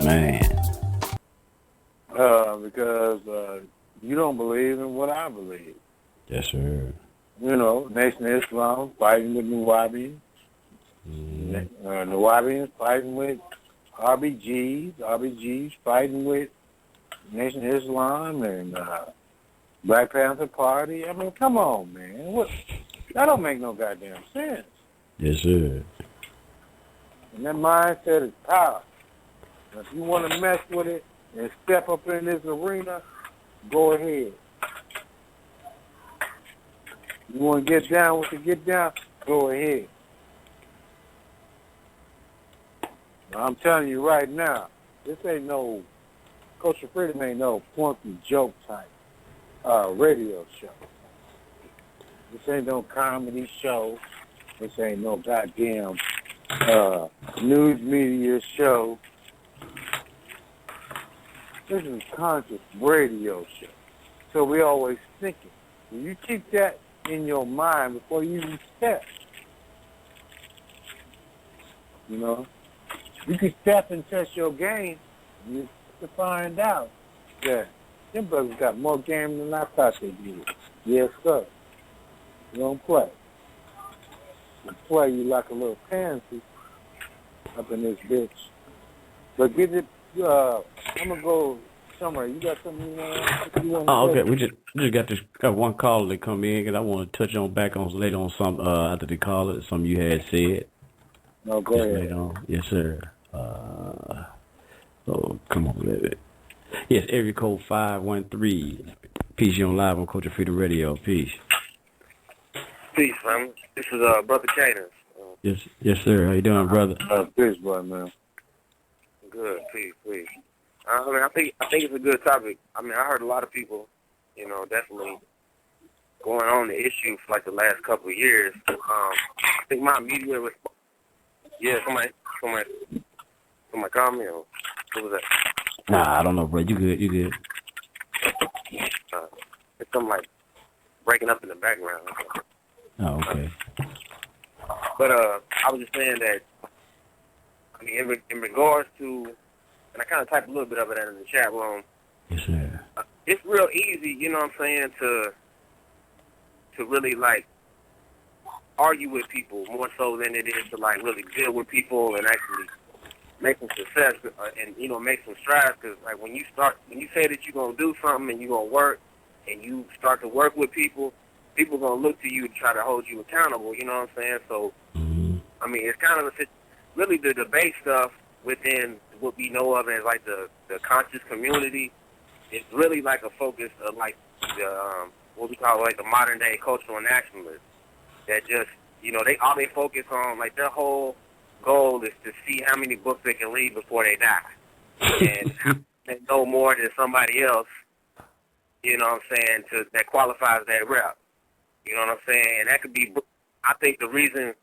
Man. Because you don't believe in what I believe. Yes, sir. You know, Nation of Islam fighting with Nuwabians. Nuwabians fighting with RBGs fighting with Nation of Islam and Black Panther Party. I mean, come on, man. That don't make no goddamn sense. Yes, sir. And that mindset is power. If you want to mess with it and step up in this arena, go ahead. You want to get down with the get down, go ahead. I'm telling you right now, this ain't no, Culture Freedom ain't no funky joke type radio show. This ain't no comedy show. This ain't no goddamn news media show. This is a conscious radio show. So we always thinking. When you keep that in your mind before you even step, you know, you can step and test your game to find out that them brothers got more game than I thought they did. Yes, sir. You don't play. You play you like a little pansy up in this bitch. But get it, I'm going to go somewhere. You got something you want to say? Oh, okay. We just got one caller to come in because I want to touch on back on later on some after the caller, something you had said. No, go ahead. Later on. Yes, sir. So come on, baby. Yes, area code 513. Peace, you on live on Culture Freedom Radio. Peace. Peace, man. This is Brother Cadence. Yes, sir. How you doing, brother? Peace, boy, man. Good, peace. I think it's a good topic. I mean, I heard a lot of people, you know, definitely going on the issue for like the last couple of years. I think my immediate response. Yeah, somebody called me. Or what was that? Nah, I don't know, bro. You good. It's something like breaking up in the background. Oh, okay. But I was just saying that, I mean, in regards to, and I kind of typed a little bit of it in the chat room. Yes, sir. It's real easy, you know what I'm saying, to really, like, argue with people more so than it is to, like, really deal with people and actually make some success and, you know, make some strides. Because, like, when you say that you're going to do something and you're going to work and you start to work with people, people going to look to you to try to hold you accountable, you know what I'm saying? So, I mean, it's kind of really the debate stuff within what we know of as, like, the conscious community. It's really like a focus of, like, the what we call, like, the modern-day cultural nationalists that just, you know, they focus on, like, their whole goal is to see how many books they can read before they die. And they know more than somebody else, you know what I'm saying, that qualifies that rep. You know what I'm saying? And that could be, I think the reason,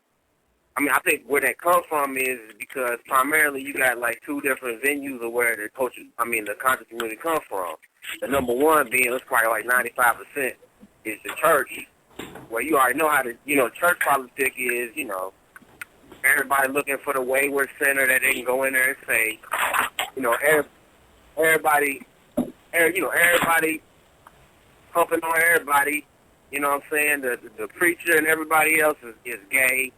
I think where that comes from is because primarily you got like two different venues of where the conscious community comes from. The number one being, it's probably like 95% is the church, where you already know how to, you know, church politics is, you know, everybody looking for the wayward sinner that they can go in there and say, you know, everybody pumping on everybody. You know what I'm saying? The preacher and everybody else is gay,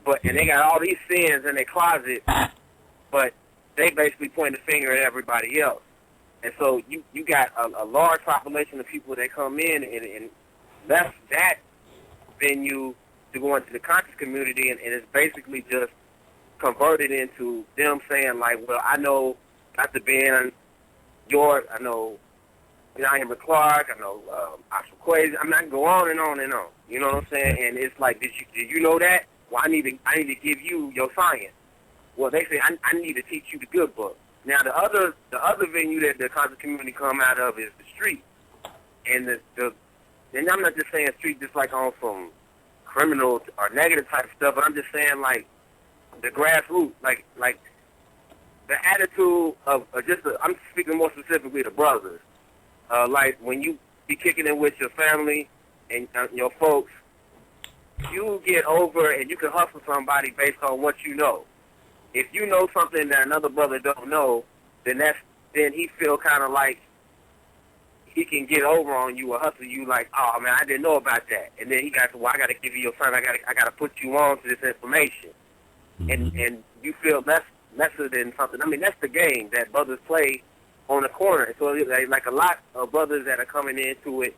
and they got all these sins in their closet, but they basically point the finger at everybody else. And so you got a large population of people that come in and left that venue to go into the conscious community, and it's basically just converted into them saying, like, well, I know Dr. Ben York, I know Ian Clark, I know Oscar Quaid. I'm not going to go on and on and on. You know what I'm saying? And it's like, did you know that? Well, I need to give you your science. Well, they say I need to teach you the good book. Now, the other venue that the conscious community come out of is the street, and and I'm not just saying street just like on some criminal or negative type stuff, but I'm just saying like the grassroots, like the attitude of I'm speaking more specifically to brothers. Like when you be kicking it with your family and your folks, you get over and you can hustle somebody based on what you know. If you know something that another brother don't know, then he feel kind of like he can get over on you or hustle you like, oh man, I didn't know about that, and then he got to, well, I got to give you your son, I got to put you on to this information, and you feel lesser than something. I mean, that's the game that brothers play on the corner. So like a lot of brothers that are coming into it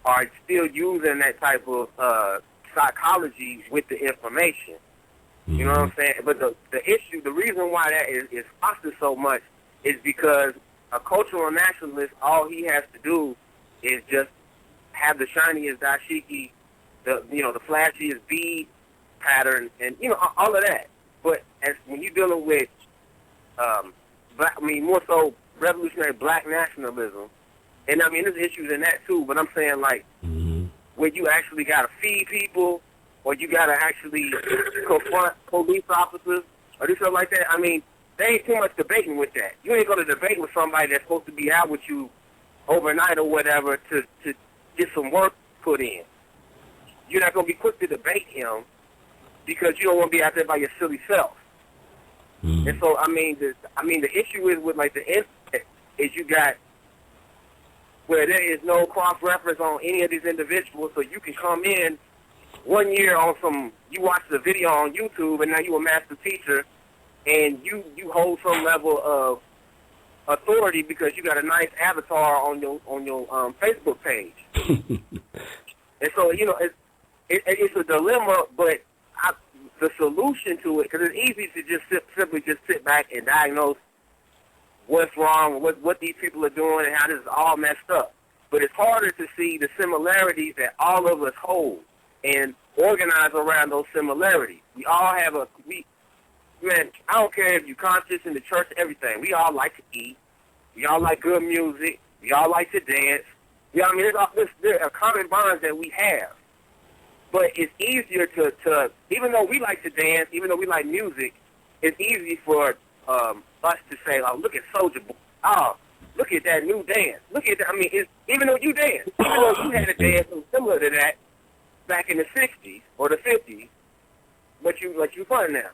are still using that type of psychology with the information. You know what I'm saying? But the issue, the reason why that is fostered so much is because a cultural nationalist, all he has to do is just have the shiniest dashiki, the flashiest bead pattern, and all of that. But when you're dealing with more so revolutionary black nationalism, and I mean there's issues in that too. But I'm saying like when you actually got to feed people, or you got to actually confront police officers or do something like that. I mean, there ain't too much debating with that. You ain't going to debate with somebody that's supposed to be out with you overnight or whatever to get some work put in. You're not going to be quick to debate him because you don't want to be out there by your silly self. And so, I mean, the issue is with like the internet is you got where there is no cross-reference on any of these individuals, so you can come in 1 year on you watch the video on YouTube and now you a master teacher, and you hold some level of authority because you got a nice avatar on your Facebook page. And so it's a dilemma, but the solution to it, because it's easy to just simply sit back and diagnose what's wrong, what these people are doing, and how this is all messed up. But it's harder to see the similarities that all of us hold and organize around those similarities. We all have man, I don't care if you're conscious in the church, everything. We all like to eat. We all like good music. We all like to dance. I mean, there are common bonds that we have. But it's easier to even though we like to dance, even though we like music, it's easy for us to say, oh, look at Soulja Boy. Oh, look at that new dance. Look at that. I mean, even though you dance, even though you had a dance similar to that back in the 60s or the 50s, but you fun now.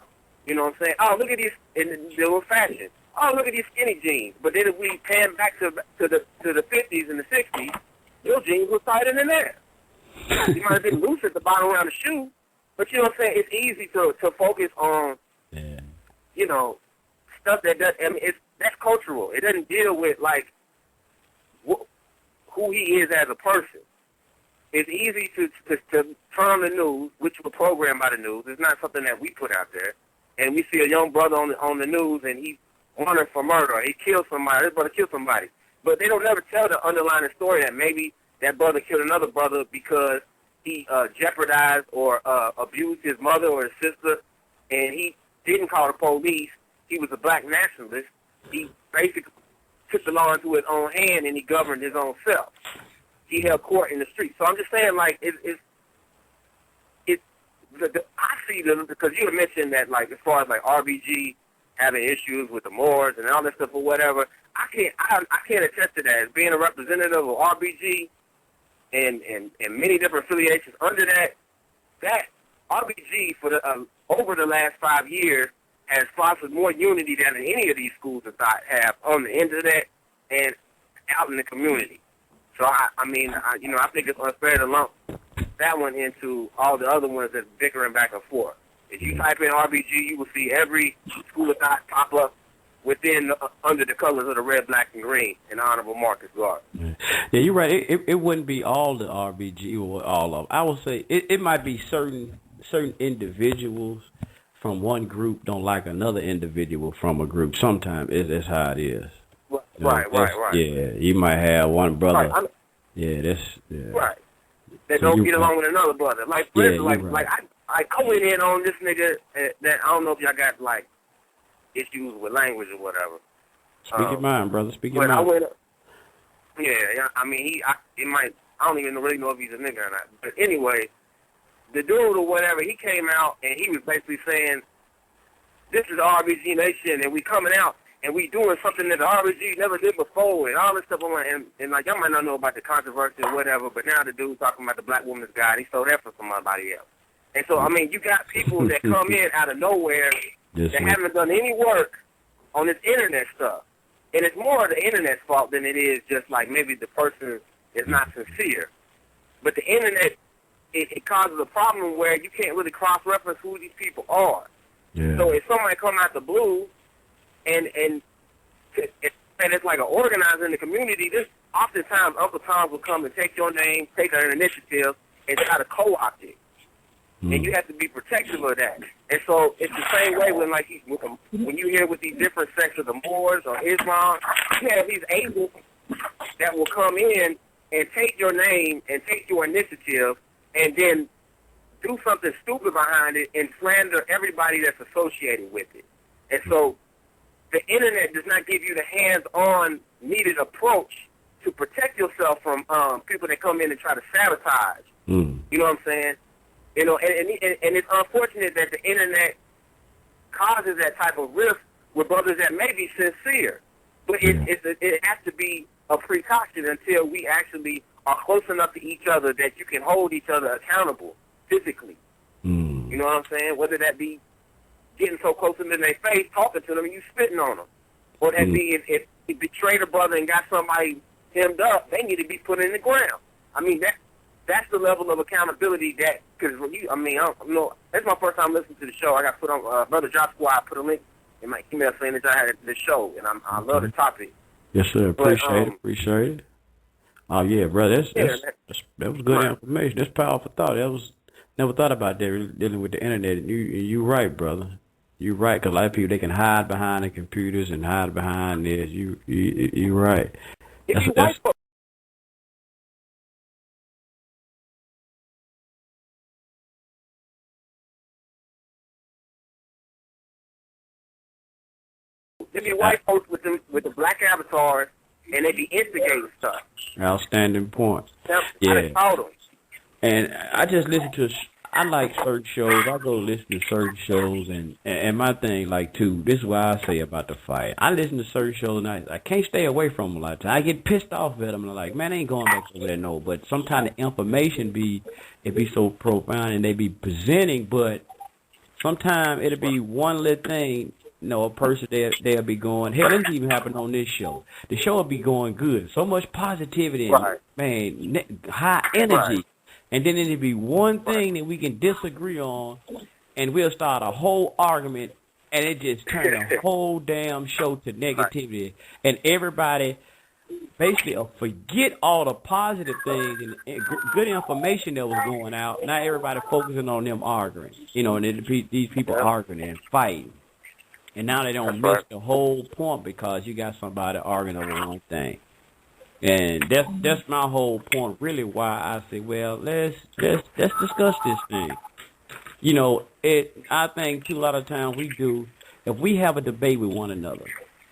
You know what I'm saying? Oh, look at these in the old fashion. Oh, look at these skinny jeans. But then if we pan back to the 50s and the 60s, your jeans were tighter than that. You might have been loose at the bottom around the shoe, but you know what I'm saying? It's easy to focus on, stuff that does. I mean, that's cultural. It doesn't deal with like who he is as a person. It's easy to turn on the news, which we're programmed by the news. It's not something that we put out there. And we see a young brother on the news, and he's wanted for murder. He killed somebody. His brother killed somebody. But they don't never tell the underlying story that maybe that brother killed another brother because he jeopardized or abused his mother or his sister, and he didn't call the police. He was a black nationalist. He basically took the law into his own hand, and he governed his own self. He held court in the street. So I'm just saying, like, I see them because you had mentioned that, like, as far as like RBG having issues with the Moors and all that stuff or whatever. I can't attest to that. As being a representative of RBG and many different affiliations under that RBG for the over the last 5 years has fostered more unity than any of these schools have on the internet and out in the community. So I think it's unfair to lump that one into all the other ones that's bickering back and forth. If you type in RBG, you will see every school of thought pop up under the colors of the red, black, and green in Honorable Marcus Garvey. Yeah, you're right. It wouldn't be all the RBG or all of them. I would say it might be certain individuals from one group don't like another individual from a group. Sometimes that's how it is. Right. Yeah, you might have one brother. Right. Right. That So don't get along with another brother. Like, for instance, I went in on this nigga that I don't know if y'all got, like, issues with language or whatever. Speak your mind, brother. Speak your mind. I went, I mean, I don't even really know if he's a nigga or not. But anyway, the dude or whatever, he came out and he was basically saying, this is RBG Nation and we coming out and we doing something that the RBG never did before and all this stuff. And like, y'all might not know about the controversy or whatever, but now the dude's talking about the black woman's guy and he sold that for somebody else. And so, I mean, you got people that come in out of nowhere that haven't done any work on this internet stuff. and it's more of the internet's fault than it is just like maybe the person is not sincere. But the internet, it causes a problem where you can't really cross-reference who these people are. Yeah. So if somebody come out the blue and it's like an organizer in the community, this oftentimes Uncle Tom will come and take your name, take an initiative, and try to co-opt it. And you have to be protective of that. And so it's the same way when, like, when you hear with these different sects of the Moors or Islam, you have these agents that will come in and take your name and take your initiative and then do something stupid behind it and slander everybody that's associated with it. And so the internet does not give you the hands-on needed approach to protect yourself from people that come in and try to sabotage. You know what I'm saying? You know, and it's unfortunate that the internet causes that type of risk with brothers that may be sincere. But it has to be a precaution until we actually are close enough to each other that you can hold each other accountable physically. You know what I'm saying? Whether that be getting so close to them in their face, talking to them, and you spitting on them. Or that be if you betrayed a brother and got somebody hemmed up, they need to be put in the ground. I mean, that's the level of accountability that, because when you, I mean, I don't know, that's my first time listening to the show. I got put on, Brother Drop Squad put a link in my email saying that I had the show, and I love the topic. Yes, sir. Appreciate it. Oh, yeah, brother, that was good information. That's powerful thought. That was, never thought about that, dealing with the internet. And you're right, brother. You're right, because a lot of people, they can hide behind the computers and hide behind this. You're right. They be white folks with the black avatars, and they be instigating stuff. Outstanding point. Yeah. And I just listen to, I like certain shows. I go listen to certain shows, and my thing, like, too, this is what I say about the fight. I listen to certain shows, and I can't stay away from them a lot of times. I get pissed off at them, and I'm like, man, I ain't going back over there, no. But sometimes the information be so profound, and they be presenting, but sometimes it'll be one little thing. A person they'll be going, hell, this even happened on this show. The show will be going good. So much positivity and, man, high energy. And then it'll be one thing that we can disagree on, and we'll start a whole argument, and it just turn the whole damn show to negativity. And everybody basically forget all the positive things and good information that was going out. Now everybody focusing on them arguing. And these people arguing and fighting. And now they don't miss the whole point because you got somebody arguing over one thing. And that's my whole point, really, why I say, well, let's discuss this thing. I think too, a lot of times we do, if we have a debate with one another,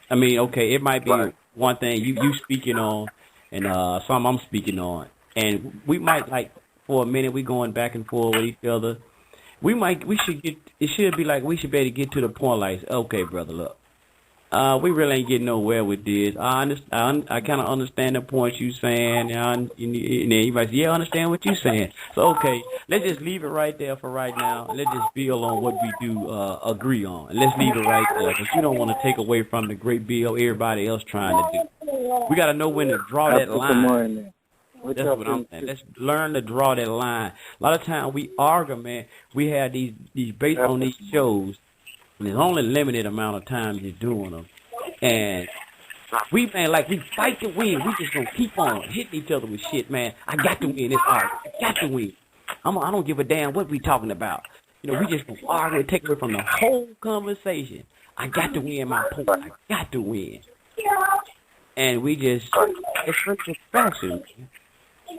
I mean, okay, it might be one thing you speaking on and some I'm speaking on, and we might, like, for a minute, we going back and forth with each other. We should be able to get to the point, like, okay, brother, look, we really ain't getting nowhere with this. I kind of understand the points you saying, and you might say, yeah, I understand what you're saying. So, okay, let's just leave it right there for right now, and let's just build on what we do agree on. And let's leave it right there, because you don't want to take away from the great bill everybody else trying to do. We got to know when to draw that line. That's what I'm saying. Let's learn to draw that line. A lot of times we argue, man. We have these based on these shows, and there's only a limited amount of time you're doing them. And we fight to win. We just gonna keep on hitting each other with shit, man. I got to win this argument. I got to win. I don't give a damn what we talking about. We just gonna argue and take away from the whole conversation. I got to win my point. I got to win. And we just, it's such a fashion, man.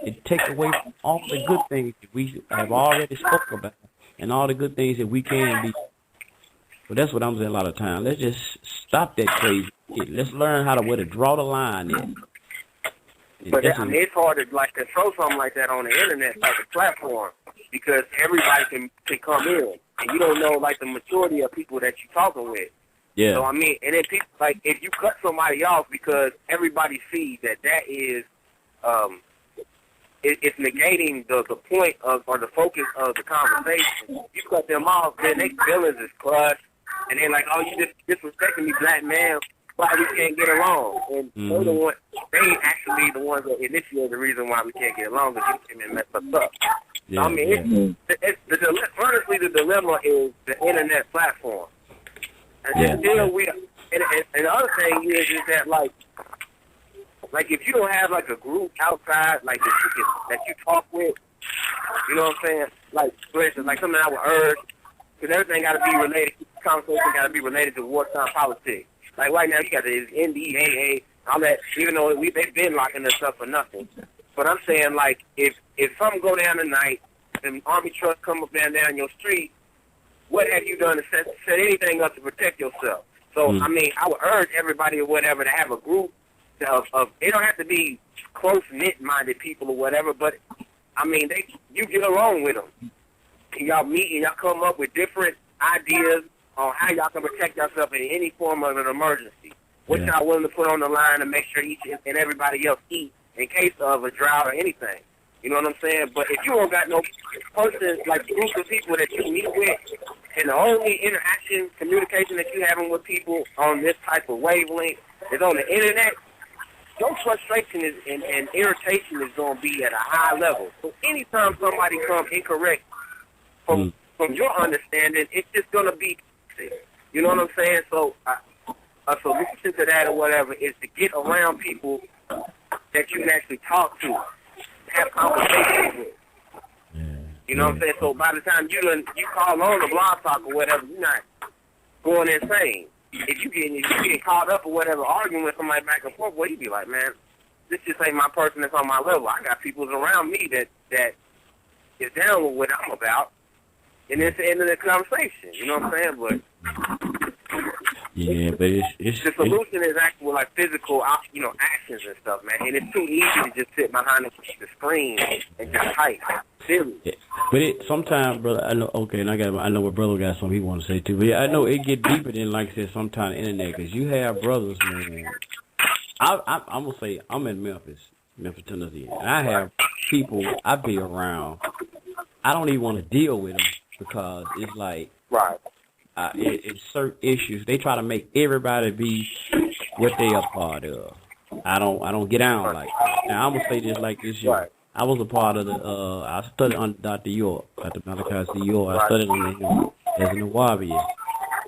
It takes away from all the good things that we have already spoke about and all the good things that we can be. So that's what I'm saying a lot of times. Let's just stop that crazy shit. Let's learn where to draw the line in. But it's hard to control something like that on the internet, like a platform, because everybody can come in, and you don't know the maturity of people that you're talking with. Yeah. So I mean, and then people if you cut somebody off because everybody sees that is it's negating the point of or the focus of the conversation. You cut them off, then their feelings is crushed, and they're like, "Oh, you just disrespecting me, black man." why we can't get along. And they actually the ones that initiate the reason why we can't get along, because you came and messed us up. Yeah, I mean, honestly, the dilemma is the internet platform. And still and the other thing is that, like if you don't have, like, a group outside, like, that you talk with, you know what I'm saying? Like, for instance, like something I would urge, because everything got to be related, conversation got to be related to wartime politics. Like, right now, you got the NDAA, all that, even though they've been locking us up for nothing. But I'm saying, like, if something go down tonight, and Army trucks come up down your street, what have you done to set anything up to protect yourself? So, I mean, I would urge everybody or whatever to have a group of they don't have to be close-knit-minded people or whatever, but, I mean, you get along with them. And y'all meet and y'all come up with different ideas on how y'all can protect yourself in any form of an emergency. What y'all willing to put on the line to make sure each and everybody else eat in case of a drought or anything. You know what I'm saying? But if you don't got no person, like group of people that you meet with, and the only interaction, communication that you having with people on this type of wavelength is on the internet, your frustration and irritation is going to be at a high level. So anytime somebody comes incorrect from your understanding, it's just going to be, you know what I'm saying? So a solution to that or whatever is to get around people that you can actually talk to, have conversations with. You know what I'm saying? So by the time you call on the blog talk or whatever, you're not going insane. If you get caught up or whatever, arguing with somebody back and forth, well, you be like, man, this just ain't my person that's on my level. I got people around me that is down with what I'm about, and it's the end of the conversation. You know what I'm saying? But yeah, but it's the solution is actual, like, physical, actions and stuff, man. And it's too easy to just sit behind the screen and just type. Silly. Yeah. But sometimes, brother, I know. Okay, and I know what brother got something he want to say too. But yeah, I know it get deeper than, like I said, sometimes the internet, because you have brothers, man. I'm gonna say I'm in Memphis, Tennessee, and I have people I be around. I don't even want to deal with them because it's like it's certain issues. They try to make everybody be what they are part of. I don't get down like that. Now I'm gonna say this like this year. I was a part of I studied under Dr. York, Dr. Malachi C. York. I studied under him as an Awabian.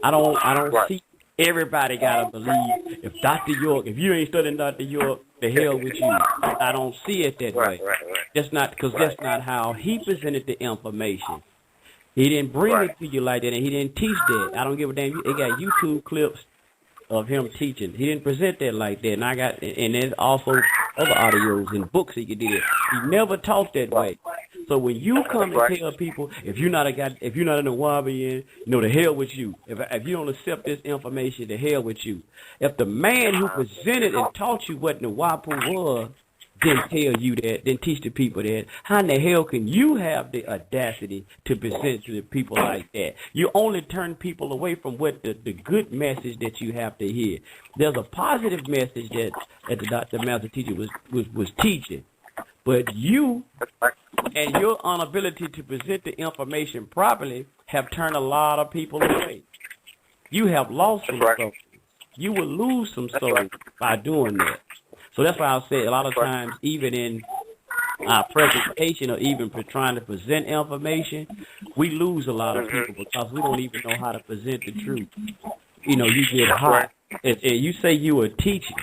I don't see everybody gotta believe if Dr. York, if you ain't studying Dr. York, the hell with you. I don't see it that way. That's not, because that's not how he presented the information. He didn't bring it to you like that, and he didn't teach that. I don't give a damn. They got YouTube clips of him teaching. He didn't present that like that. And there's also other audios and books he could do that. He never taught that way. So when you come and tell people, if you're not an Awabian, the hell with you. If you don't accept this information, the hell with you. If the man who presented and taught you what Nawapu was didn't tell you that, didn't teach the people that, how in the hell can you have the audacity to present to the people like that? You only turn people away from what the good message that you have to hear. There's a positive message that the master teacher was teaching, but you and your inability to present the information properly have turned a lot of people away. You have lost some souls. You will lose some souls by doing that. So that's why I say a lot of times, even in our presentation or even for trying to present information, we lose a lot of people because we don't even know how to present the truth. You get hot. And you say you a teacher.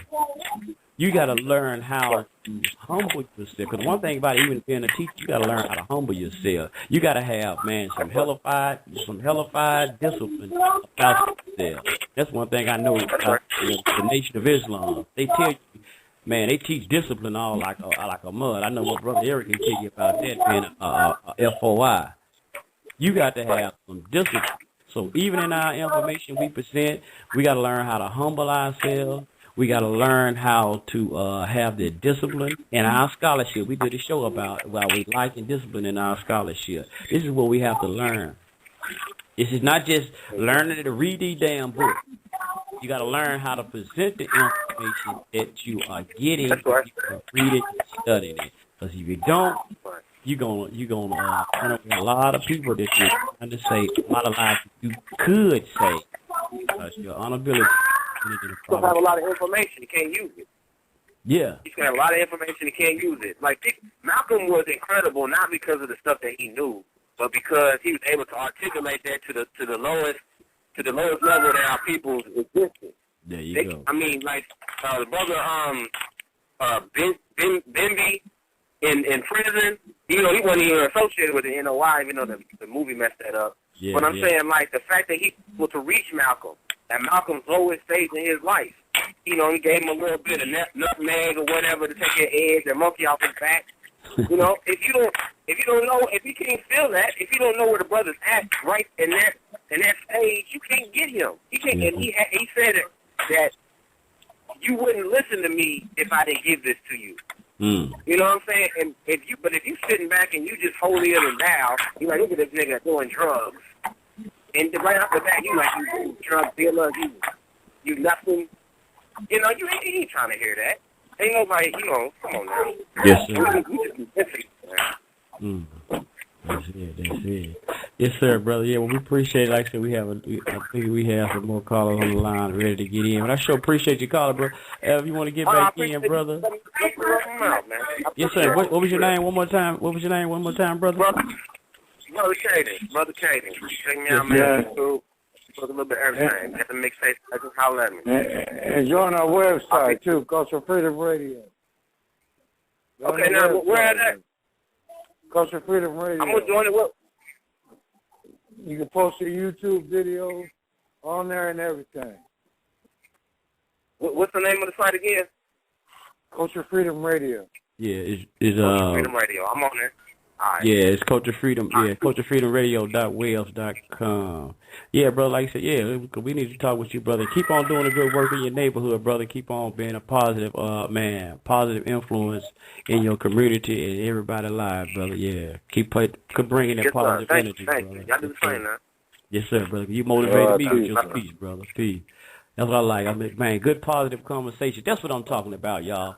You got to learn how to humble yourself. Because one thing about even being a teacher, you got to learn how to humble yourself. You got to have, some hellified discipline about yourself. That's one thing I know about the Nation of Islam. They tell you, man, they teach discipline all like a mud. I know what Brother Eric can tell you about that being a FOI. You got to have some discipline. So even in our information we present, we got to learn how to humble ourselves. We got to learn how to have the discipline in our scholarship. We did a show about why we like and discipline in our scholarship. This is what we have to learn. This is not just learning to read these damn books. You got to learn how to present the information that you are getting. You can read it and study it. Because if you don't, you're gonna turn away a lot of people that you're trying to say, a lot of lies you could say because your inability still have a lot of information. He can't use it. Yeah. He's got a lot of information. He can't use it. Like Malcolm was incredible, not because of the stuff that he knew, but because he was able to articulate that to the lowest level that our people existed. There you go. I mean, like the brother Bimby in prison. You know, he wasn't even associated with the NOI, even though the movie messed that up. Yeah, but I'm saying, like, the fact that he was to reach Malcolm at Malcolm's lowest stage in his life. You know, he gave him a little bit of nutmeg or whatever to take that edge, that monkey off his back. You know, if you don't know, if you can't feel that, if you don't know where the brother's at right in that stage, you can't get him. He can't. Yeah. And he said it, that you wouldn't listen to me if I didn't give this to you. Mm. You know what I'm saying? And if you sitting back and you just holier than thou, you like, look at this nigga doing drugs, and right off the bat you like, you drug dealer, you nothing. You know, you ain't trying to hear that. Ain't nobody, you know, come on now. Yes, sir. Mm. That's it. Yes, sir, brother. Yeah, well, we appreciate it. Like I said, I think we have some more callers on the line ready to get in. But I sure appreciate your calling, bro. If you want to get back in, brother. Yes, sir. What was your name one more time? Brother? Brother Cadence. Check me out, man. Look a little bit of everything. Get the mixtape. Just holler at me. And join our website, too, Culture Freedom Radio. Okay, now, where at that? Culture Freedom Radio. I'm going to join it. What? You can post your YouTube videos on there and everything. What's the name of the site again? Culture Freedom Radio. Yeah, it's Culture Freedom Radio. I'm on there. All right. Yeah, it's Culture Freedom. Yeah, culturefreedomradio.wales.com. Yeah, brother, like I said, yeah, we need to talk with you, brother. Keep on doing the good work in your neighborhood, brother. Keep on being a positive, positive influence in your community and everybody's lives, brother. Yeah, keep bringing that positive energy, brother. Thank you. Y'all do the same, man. Yes, sir, brother. You motivated me with your speech, brother. Peace. That's what I like. I mean, man, good positive conversation. That's what I'm talking about, y'all.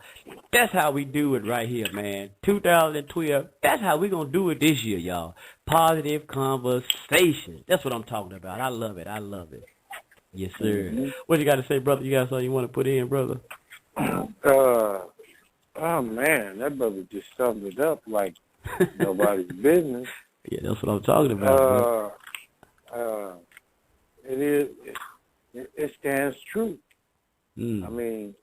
That's how we do it right here, man. 2012, that's how we going to do it this year, y'all. Positive conversation. That's what I'm talking about. I love it. Yes, sir. Mm-hmm. What you got to say, brother? You got something you want to put in, brother? Oh, man, that brother just summed it up like nobody's business. Yeah, that's what I'm talking about. It stands true. Mm. I mean,